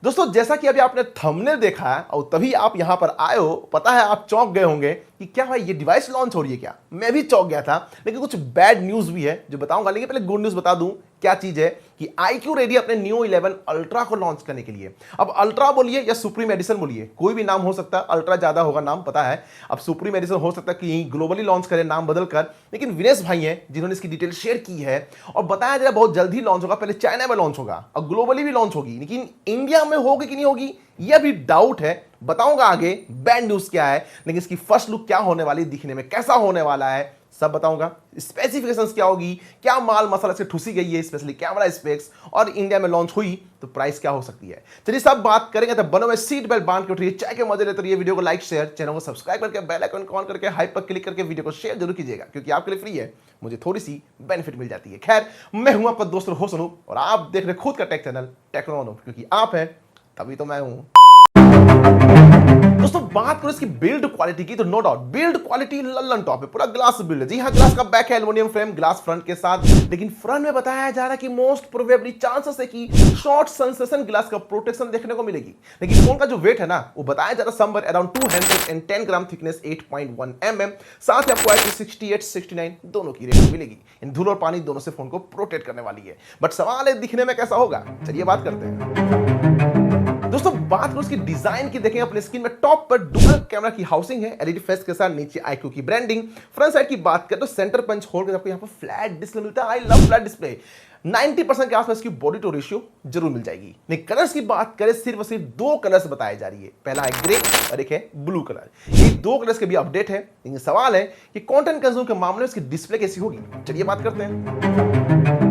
दोस्तों जैसा कि अभी आपने थंबनेल देखा है और तभी आप यहां पर आए हो, पता है आप चौंक गए होंगे कि क्या भाई ये डिवाइस लॉन्च हो रही है क्या। मैं भी चौंक गया था, लेकिन कुछ बैड न्यूज भी है जो बताऊंगा। लेकिन पहले गुड न्यूज बता दूं क्या चीज है कि iQOO रेडी अपने Neo 11 अल्ट्रा को लॉन्च करने के लिए। अब अल्ट्रा बोलिए या सुप्रीम एडिशन बोलिए, कोई भी नाम हो सकता है, अल्ट्रा ज्यादा होगा नाम पता है। अब सुप्रीम एडिशन हो सकता है कि यही ग्लोबली लॉन्च करें नाम बदल कर, लेकिन विनेश भाई हैं जिन्होंने इसकी डिटेल शेयर की है और बताया जा रहा है बहुत जल्द ही लॉन्च होगा। पहले चाइना में लॉन्च होगा और ग्लोबली भी लॉन्च होगी, लेकिन इंडिया में होगी कि नहीं होगी यह भी डाउट है। बताऊंगा आगे बैड न्यूज क्या है, लेकिन इसकी फर्स्ट लुक क्या होने वाली, दिखने में कैसा होने वाला है सब बताऊंगा। स्पेसिफिकेशंस क्या होगी, क्या माल मसाला से ठुसी गई है, स्पेशली कैमरा स्पेक्स, और इंडिया में लॉन्च हुई तो प्राइस क्या हो सकती है। चलिए सब बात करेंगे। तो बनो में सीट बेल्ट बांध के उठिए, चाय के मजे लेते रहिए। वीडियो को लाइक शेयर, चैनल को सब्सक्राइब करके बेल आइकन को ऑन करके हाइप पर क्लिक करके वीडियो को शेयर जरूर कीजिएगा, क्योंकि आपके लिए फ्री है, मुझे थोड़ी सी बेनिफिट मिल जाती है। खैर, मैं हूं आपका दोस्त हो सुनू और आप देख रहे खुद का टेक चैनल टेक्नोनो, क्योंकि आप हैं तभी तो मैं हूं। दोस्तों बात करो इसकी बिल्ड क्वालिटी की तो नो डाउट बिल्ड क्वालिटी लल्लन टॉप है, पूरा ग्लास बिल्ड है। जी हाँ, ग्लास का बैक है एल्युमिनियम फ्रेम, ग्लास फ्रंट के साथ, लेकिन फ्रंट में बताया जा रहा है कि मोस्ट प्रोबेबली चांसेस है कि शॉर्ट सेंसेशन ग्लास का प्रोटेक्शन देखने को मिलेगी। लेकिन फोन का जो वेट है ना, वो बताया जा रहा है समवेयर अराउंड 210 ग्राम, थिकनेस 8.1 mm, साथ ही आपको IP68-69 दोनों की रेटिंग मिलेगी। इन धूल और पानी दोनों से फोन को प्रोटेक्ट करने वाली है। बट सवाल है दिखने में कैसा होगा, चलिए बात करते हैं। दोस्तों बात करो उसकी डिजाइन की, देखें अपने स्क्रीन में टॉप पर डुअल कैमरा की हाउसिंग है, एलईडी फेस के साथ, नीचे iQOO की ब्रांडिंग। फ्रंट साइड की बात करें तो सेंटर पंच होल के आपको यहां पर फ्लैट डिस्प्ले मिलता है। I love flat display. 90% के आसपास इसकी बॉडी टू रेशियो जरूर मिल जाएगी। नहीं, कलर्स की बात करें सिर्फ और सिर्फ दो कलर्स बताई जा रही है, पहला है ग्रे और एक है ब्लू कलर। ये दो कलर्स के भी अपडेट है, लेकिन सवाल है कि कंटेंट कंज्यूम के मामले में इसकी डिस्प्ले कैसी होगी। चलिए बात करते हैं।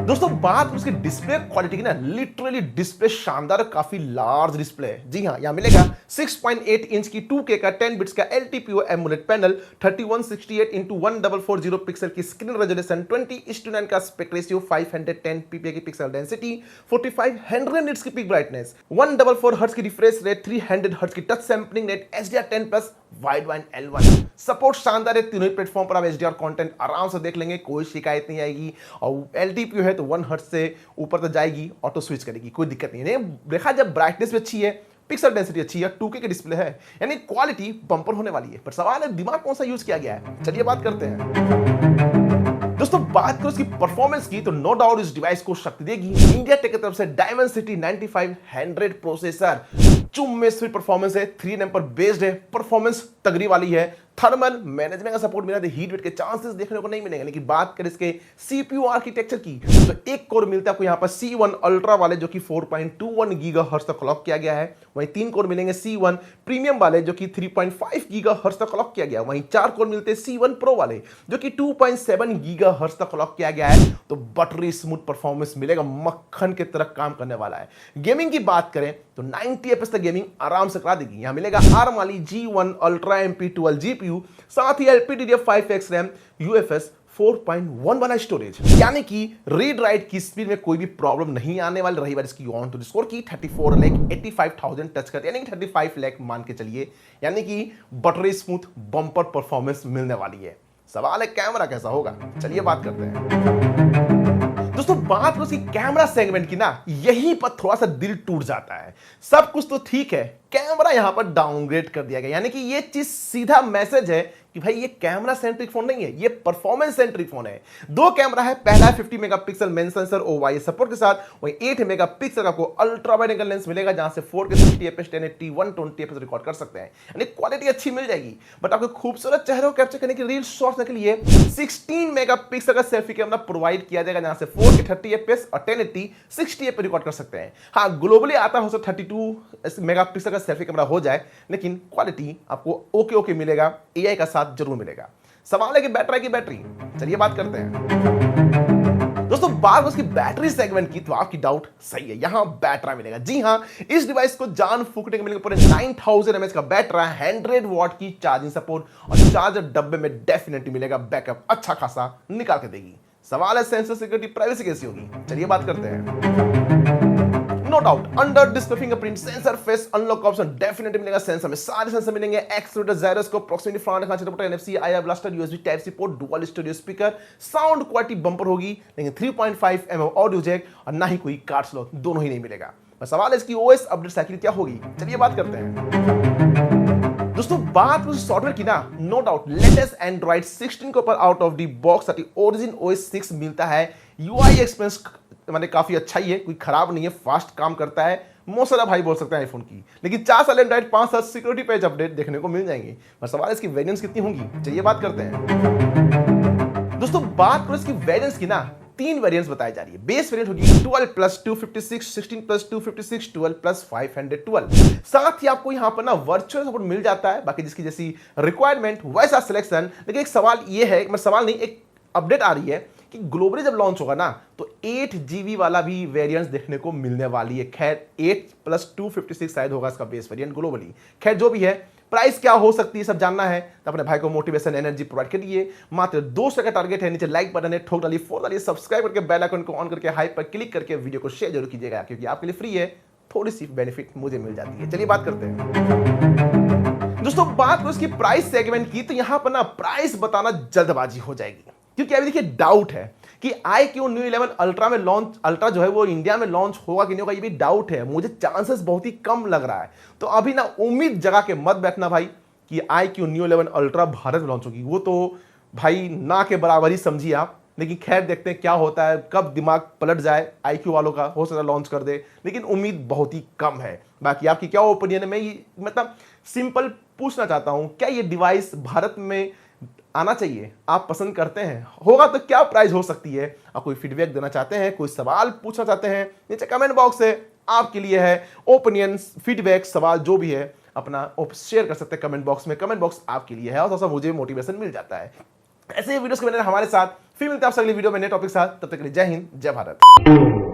दोस्तों बात उसकी डिस्प्ले क्वालिटी की ना, लिटरली डिस्प्ले शानदार, काफी लार्ज डिस्प्ले है। जी हाँ, यहां मिलेगा 6.8 इंच की 2K का 10 बिट्स का LTPO AMOLED panel, 3168x1440 pixel की स्क्रीन रेजोल्यूशन, 20:9 का एस्पेक्ट रेशियो, 510 ppi की पिक्सल डेंसिटी, 4500 निट्स की पीक ब्राइटनेस, 144 हर्ट्ज की रिफ्रेश रेट, 300 हर्ट्ज की touch sampling rate, HDR10+ wide wine L1 support शानदार है। तीनों ही प्लेटफॉर्म पर आप HDR कंटेंट आराम से देख लेंगे, कोई शिकायत नहीं आएगी। और LTPO है तो 1 हर्ट्ज से ऊपर तक जाएगी, ऑटो स्विच करेगी, कोई दिक्कत नहीं है। देखा जब ब्राइटनेस भी अच्छी है, पिक्सल डेंसिटी अच्छी है, 2K की डिस्प्ले है, यानी क्वालिटी बम्पर होने वाली है। पर सवाल है दिमाग कौन सा यूज किया गया है, चलिए बात करते हैं। दोस्तों बात करो इसकी परफॉर्मेंस की तो नो डाउट इस डिवाइस को शक्ति देगी इंडिया टेक की तरफ से Dimensity 9500 प्रोसेसर। चुम्मे स्वीट परफॉर्मेंस है, 3 nm पर बेस्ड है, परफॉर्मेंस तगड़ी वाली है। थर्मल मैनेजमेंट का सपोर्ट मिला, हीट वेट के चांसेस देखने को नहीं मिलेंगे। लेकिन बात करें इसके सीपीयू आर्किटेक्चर की तो एक कोर मिलता है आपको यहाँ पर C1 अल्ट्रा वाले, जो कि 4.21 गीगाहर्ट्ज तक क्लॉक किया गया है। वहीं 3 कोर मिलेंगे C1 प्रीमियम वाले, जो कि 3.5 गीगाहर्ट्ज तक क्लॉक किया गया है। वहीं 4 कोर मिलते हैं C1 प्रो वाले, जो कि 2.7 गीगाहर्ट्ज तक क्लॉक किया गया है। तो बटरी स्मूथ परफॉर्मेंस मिलेगा, मक्खन की तरह काम करने वाला है। गेमिंग की बात करें तो 90 FPS तक गेमिंग आराम से करा देगी। यहां मिलेगा ARM वाली G1 अल्ट्रा MP12 GPU, साथ ही LPDDR5X रैम, UFS 4.1 वाला स्टोरेज, यानी कि रीड राइट की स्पीड में कोई भी प्रॉब्लम नहीं आने वाली। रही बात इसकी ऑन टू स्कोर की 34,85,000 टच करती है, यानी कि 35 लाख मान के चलिए, यानी कि बटरी स्मूथ बम्पर परफॉर्मेंस मिलने वाली है। सवाल है कैमरा कैसा होगा, चलिए बात करते हैं। दोस्तों बात करो इसकी कैमरा सेगमेंट की ना, यहीं पर थोड़ा सा दिल टूट जाता है। सब कुछ तो ठीक है, कैमरा यहां पर डाउनग्रेड कर दिया गया, यानी कि ये चीज सीधा मैसेज है कि भाई ये कैमरा सेंट्रिक फोन नहीं है, ये परफॉर्मेंस सेंट्रिक फोन है। दो कैमरा है, पहला 50 megapixel main sensor OIS support के साथ, वहीं 8 मेगापिक्सल आपको अल्ट्रा वाइड एंगल लेंस मिलेगा, जहां से 4K 60 FPS 1080 120 FPS रिकॉर्ड कर सकते हैं, यानी क्वालिटी अच्छी मिल जाएगी। बट आपको खूबसूरत चेहरे को कैप्चर करने के रील शॉट्स के लिए 16 मेगापिक्सल का सेल्फी कैमरा प्रोवाइड किया जाएगा, जहां से 4K 30 FPS और 1080 60 FPS रिकॉर्ड कर सकते हैं। हाँ, ग्लोबली आता हो 32 मेगापिक्सल का सेल्फी कैमरा हो जाए, लेकिन क्वालिटी आपको ओके मिलेगा, AI का साथ जरूर मिलेगा। सवाल है कि बैटरी, चलिए बात करते हैं। दोस्तों बात उसकी बैटरी सेगमेंट की तो आपकी डाउट सही है, यहां बैटरा मिलेगा। जी हां, इस डिवाइस को जान फूकने के मिलेगा पूरे 9000 mAh का बैटरा, 100 वॉट की चार्जिंग सपोर्ट और चार्जर डब्बे में डेफिनेटली मिलेगा, बैकअप अच्छा खासा निकाल के देगी। सवाल है सेंसर सिक्योरिटी प्राइवेसी कैसी होगी, चलिए बात करते हैं। No doubt under display fingerprint sensor face unlock option definitely मिलेगा। सेंसर में सारे सेंसर मिलेंगे, एक्सीलेरोमीटर, जायरोस्कोप, प्रॉक्सिमिटी फ्रंट खांचे port, NFC, IR blaster, USB type C port, dual studio speaker. Sound quality bumper होगी, लेकिन 3.5 mm ऑडियो जैक और ना ही कोई कार्ड स्लॉट, दोनों ही नहीं मिलेगा। बस सवाल है इसकी ओएस अपडेट साइकिल क्या होगी, चलिए बात करते हैं। दोस्तों बात उस सॉफ्टवेयर की ना, नो डाउट लेटेस्ट एंड्रॉइड 16 के ऊपर out of the box origin OS 6 मिलता है। यूआई एक्सपीरियंस मैंने काफी अच्छा ही है, कोई खराब नहीं है, फास्ट काम करता है, मौसरा भाई बोल सकते हैं आईफोन की। लेकिन 4 साल एंड्रॉइड 5 साल सिक्योरिटी पैच अपडेट देखने को मिल जाएंगे। पर सवाल इसकी वेरिएंट्स कितनी होंगी, चलिए बात करते हैं। दोस्तों बात करो इसकी वेरिएंट्स की ना, 3 वेरिएंट्स बताई जा रही है। बेस वेरिएंट होगी 12 प्लस 256, 16 प्लस 256, 12 प्लस 512। साथ ही आपको यहां पर ना वर्चुअल सपोर्ट मिल जाता है, बाकी जिसकी जैसी रिक्वायरमेंट वैसा सिलेक्शन। लेकिन एक सवाल ये है, मतलब सवाल नहीं, एक अपडेट आ रही है कि ग्लोबली जब लॉन्च होगा ना तो 8 GB वाला भी वेरिएंट्स देखने को मिलने वाली है। खैर 8 प्लस 256 शायद होगा इसका बेस वेरिएंट ग्लोबली। खैर जो भी है, प्राइस क्या हो सकती है सब जानना है तो अपने भाई को मोटिवेशन एनर्जी प्रोवाइड करिए। मात्र 200 का टारगेट है, नीचे लाइक बटन है, ठोक डालिए, फॉलो डालिए, सब्सक्राइब करके बेल आइकन को ऑन करके हाइप पर क्लिक करके वीडियो को शेयर जरूर कीजिएगा, क्योंकि आपके लिए फ्री है, थोड़ी सी बेनिफिट मुझे मिल जाती है। चलिए बात करते हैं। दोस्तों बात करो इसकी प्राइस सेगमेंट की, तो यहां पर ना प्राइस बताना जल्दबाजी हो जाएगी, क्योंकि अभी देखिए डाउट है कि iQOO Neo 11 अल्ट्रा में लॉन्च, अल्ट्रा जो है वो इंडिया में लॉन्च होगा कि नहीं होगा, ये भी डाउट है। मुझे चांसेस बहुत ही कम लग रहा है। तो अभी ना उम्मीद जगा के मत बैठना भाई कि iQOO Neo 11 अल्ट्रा भारत में लॉन्च होगी, वो तो भाई ना के बराबर ही समझिए आप। लेकिन खैर देखते हैं क्या होता है, कब दिमाग पलट जाए iQOO वालों का, हो सकता है लॉन्च कर दे, लेकिन उम्मीद बहुत ही कम है। बाकी आपकी क्या ओपिनियन है, मैं ये मतलब सिंपल पूछना चाहता हूं, क्या ये डिवाइस भारत में आना चाहिए, आप पसंद करते हैं? होगा तो क्या प्राइस हो सकती है? आप कोई फीडबैक देना चाहते हैं, कोई सवाल पूछना चाहते हैं, नीचे कमेंट बॉक्स है आपके लिए है। ओपिनियंस, फीडबैक, सवाल जो भी है अपना शेयर कर सकते हैं कमेंट बॉक्स में। कमेंट बॉक्स आपके लिए है और थोड़ा सा मुझे मोटिवेशन मिल जाता है। ऐसे ही वीडियोस के बने हमारे साथ। फिर मिलते हैं आपसे अगली वीडियो में नए टॉपिक के साथ। तब तक के लिए जय हिंद, जय भारत।